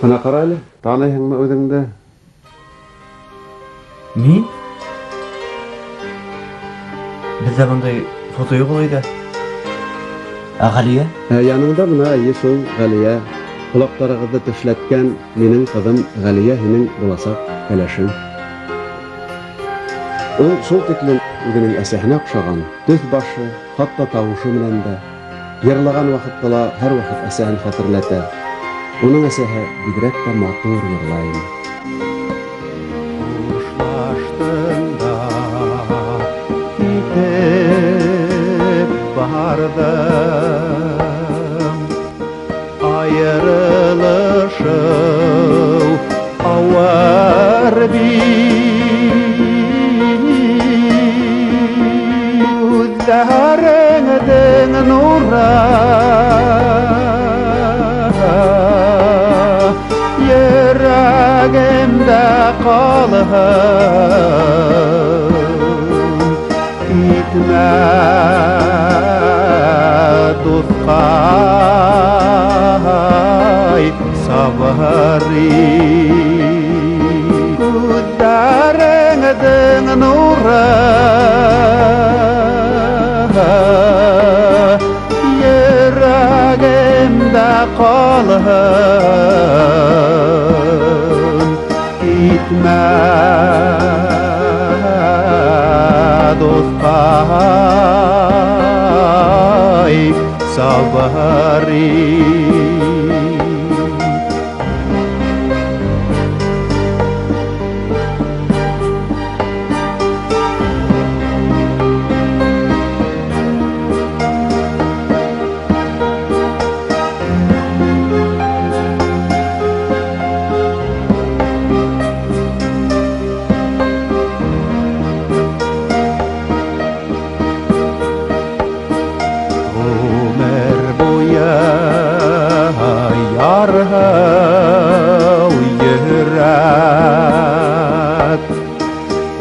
Ана қарайлы, таныйсыңмы өзіңді? Мен? Бізде бұндай фото жоқ ойда. Ғалия? Яныңда мына сол Ғалия. Құлақтарығызды тешләткән минең кызым Ғалия һинең буласак кәләшең. Ул шул тиклем үзенең әсәһенә охшаган, төс башы, хатта тавышы белән дә йырлаган вакытта ла һәр вакыт әсәһен хәтерләтә. Уның әсәһе бигрәк тә матур йырлай. Кушлаштың да китеп бардым, аерылышыу авыр Күзләреңдең нуры йөрәгемдә калһын. Китмә дускай сабыры, күзләреңдең нуры йөрәгемдә калһын. Китмә дускай сабыры.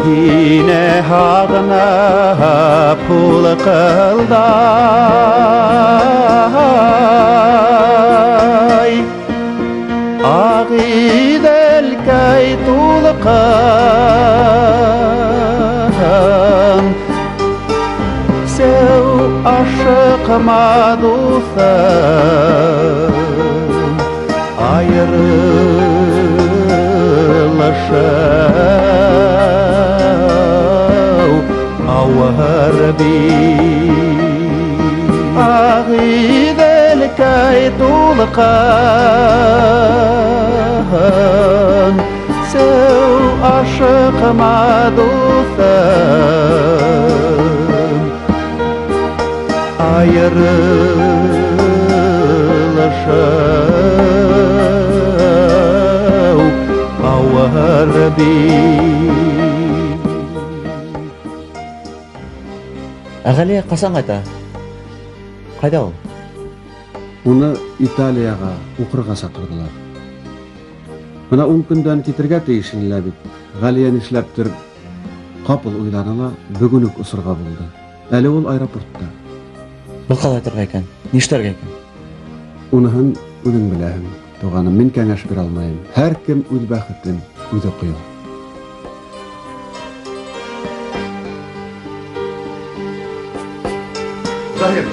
Yine hağına pul kılday, ağidel kay tulkan, sev aşıkma dostum, ayrılışım avır bir. Ağidel kay tulkan, sev aşıkma dostum, ayrılışım avır bir. Ғалия қашан қайта? Қайда ол? Уны Италияға укырга сакырдылар. Мына 10 көндән китергә тиешеләр бит. Ғалия нишләптер капыл уйланыла, бүген үк усырга булды. Әле ул аэропортта. Бұл қалай торга икән? Нишләргә икән? Уныһын үзең беләһең. Туганым, мин кәңәш бирә алмайым. Һәр кем үз бәхетен үзе куя. Захир,